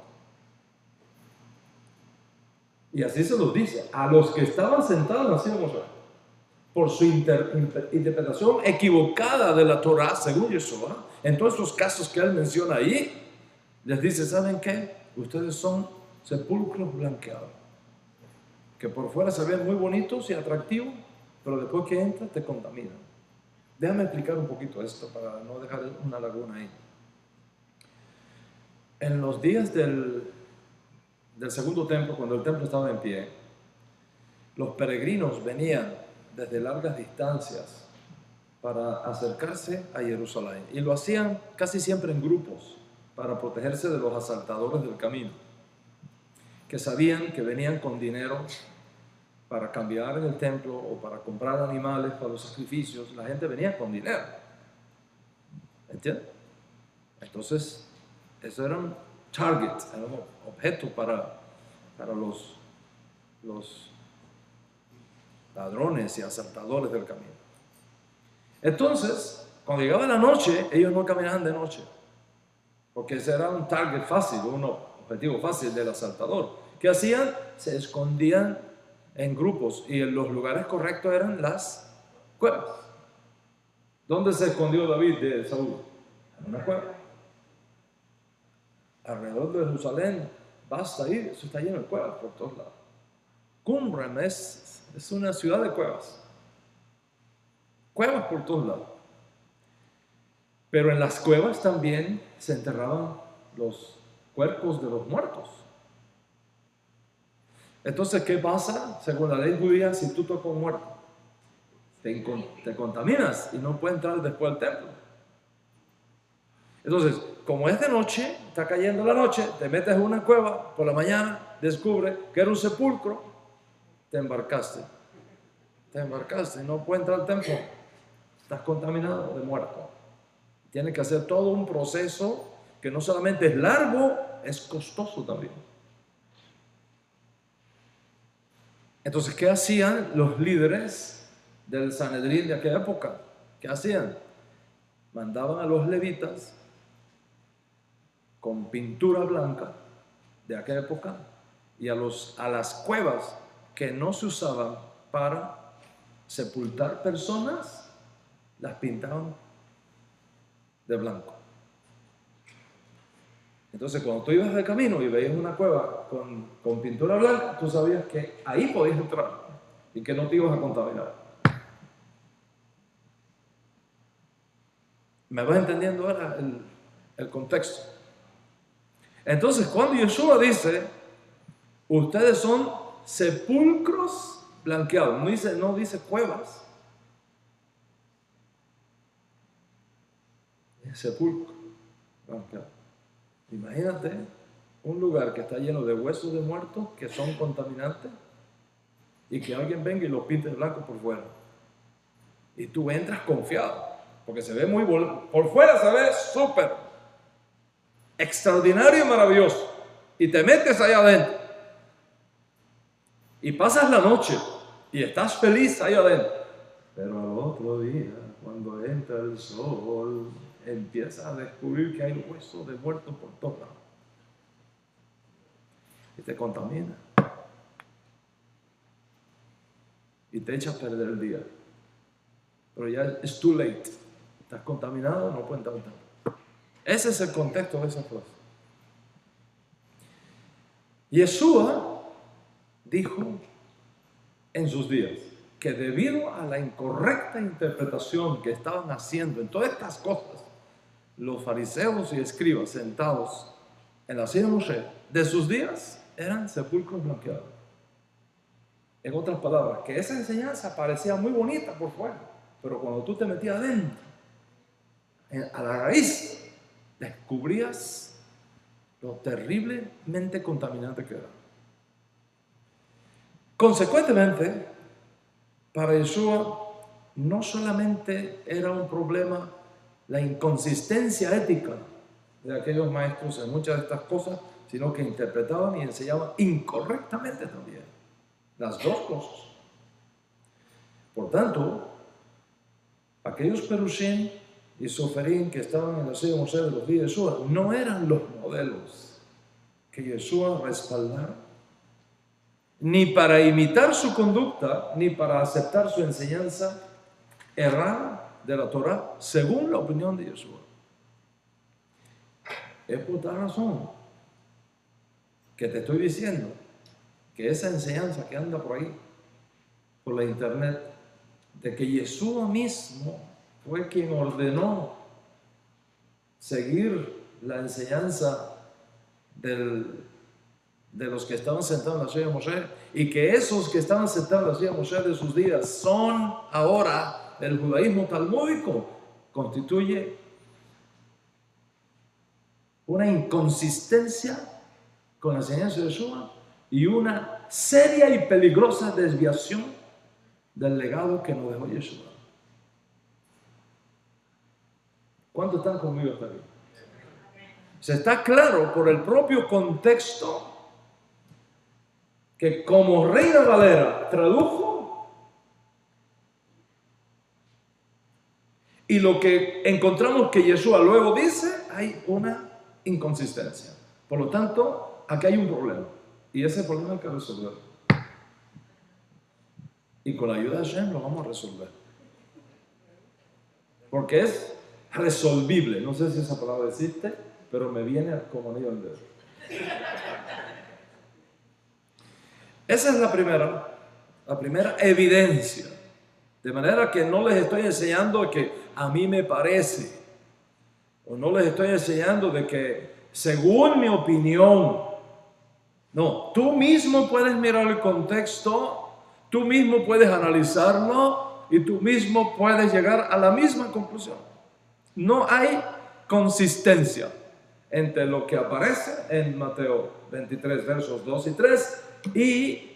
Y así se los dice a los que estaban sentados en la silla de Moshe, por su interpretación equivocada de la Torá, según Yeshua. En todos esos casos que él menciona ahí, les dice, ¿saben qué? Ustedes son sepulcros blanqueados, que por fuera se ven muy bonitos y atractivos, pero después que entras te contaminan. Déjame explicar un poquito esto para no dejar una laguna ahí. En los días del segundo templo, cuando el templo estaba en pie, los peregrinos venían desde largas distancias para acercarse a Jerusalén, y lo hacían casi siempre en grupos para protegerse de los asaltadores del camino, que sabían que venían con dinero para cambiar en el templo o para comprar animales para los sacrificios. La gente venía con dinero, ¿entiendes? Entonces, eso era un target, era un objeto para los ladrones y asaltadores del camino. Entonces, cuando llegaba la noche, ellos no caminaban de noche, porque ese era un target fácil, un objetivo fácil del asaltador. ¿Qué hacían? Se escondían en grupos, y en los lugares correctos eran las cuevas. ¿Dónde se escondió David de Saúl? En una cueva. Alrededor de Jerusalén, basta ir, eso está lleno de cuevas por todos lados. Qumran es una ciudad de cuevas. Cuevas por todos lados. Pero en las cuevas también se enterraban los cuerpos de los muertos. Entonces, ¿qué pasa? Según la ley judía, si tú tocas un muerto, te contaminas y no puedes entrar después al templo. Entonces, como es de noche, está cayendo la noche, te metes en una cueva, por la mañana descubres que era un sepulcro, te embarcaste, no puedes entrar al templo, estás contaminado de muerto. Tienes que hacer todo un proceso que no solamente es largo, es costoso también. Entonces, ¿qué hacían los líderes del Sanedrín de aquella época? ¿Qué hacían? Mandaban a los levitas con pintura blanca de aquella época y a las cuevas que no se usaban para sepultar personas, las pintaban de blanco. Entonces, cuando tú ibas de camino y veías una cueva con pintura blanca, tú sabías que ahí podías entrar y que no te ibas a contaminar. ¿Me vas entendiendo ahora el contexto? Entonces, cuando Yeshua dice, ustedes son sepulcros blanqueados, no dice cuevas, es sepulcro blanqueado. Imagínate un lugar que está lleno de huesos de muertos que son contaminantes y que alguien venga y lo pinte de blanco por fuera. Y tú entras confiado, porque se ve muy por fuera se ve súper extraordinario y maravilloso. Y te metes allá adentro. Y pasas la noche y estás feliz ahí adentro. Pero al otro día, cuando entra el sol, empiezas a descubrir que hay huesos de muertos por todos lados. Y te contamina. Y te echa a perder el día. Pero ya es too late. Estás contaminado, no puedes entrar. Ese es el contexto de esa frase. Yeshua dijo en sus días que debido a la incorrecta interpretación que estaban haciendo en todas estas cosas, los fariseos y escribas sentados en la silla de Moshe de sus días eran sepulcros blanqueados. En otras palabras, que esa enseñanza parecía muy bonita por fuera, pero cuando tú te metías adentro, a la raíz, descubrías lo terriblemente contaminante que era. Consecuentemente, para Yeshua no solamente era un problema la inconsistencia ética de aquellos maestros en muchas de estas cosas, sino que interpretaban y enseñaban incorrectamente también. Las dos cosas. Por tanto, aquellos perushim y soferim que estaban en la silla de Moshe de los días de Yeshua no eran los modelos que Yeshua respaldara, ni para imitar su conducta, ni para aceptar su enseñanza errada de la Torah, según la opinión de Yeshua. Es por tal razón que te estoy diciendo que esa enseñanza que anda por ahí, por la internet, de que Yeshua mismo fue quien ordenó seguir la enseñanza de los que estaban sentados en la silla de Moshe, y que esos que estaban sentados en la silla de Moshe de sus días son ahora el judaísmo talmúdico, constituye una inconsistencia con la enseñanza de Yeshua y una seria y peligrosa desviación del legado que nos dejó Yeshua. ¿Cuántos están conmigo hasta aquí? Se está claro por el propio contexto que como Reina Valera tradujo y lo que encontramos que Yeshua luego dice, hay una inconsistencia. Por lo tanto, aquí hay un problema y ese problema hay que resolver. Y con la ayuda de Hashem lo vamos a resolver. Porque es resolvible. No sé si esa palabra existe, pero me viene como anillo al dedo. Esa es la primera evidencia. De manera que no les estoy enseñando que a mí me parece, o no les estoy enseñando de que según mi opinión. No, tú mismo puedes mirar el contexto, tú mismo puedes analizarlo y tú mismo puedes llegar a la misma conclusión. No hay consistencia entre lo que aparece en Mateo 23, versos 2 y 3 y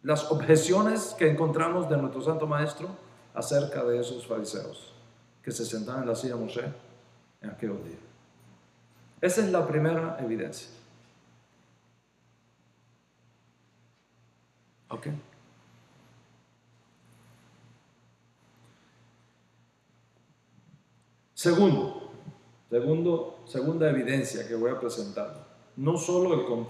las objeciones que encontramos de nuestro Santo Maestro acerca de esos fariseos que se sentaban en la silla de Moshe en aquellos días. Esa es la primera evidencia. ¿Ok? Segunda evidencia que voy a presentar. No solo el contexto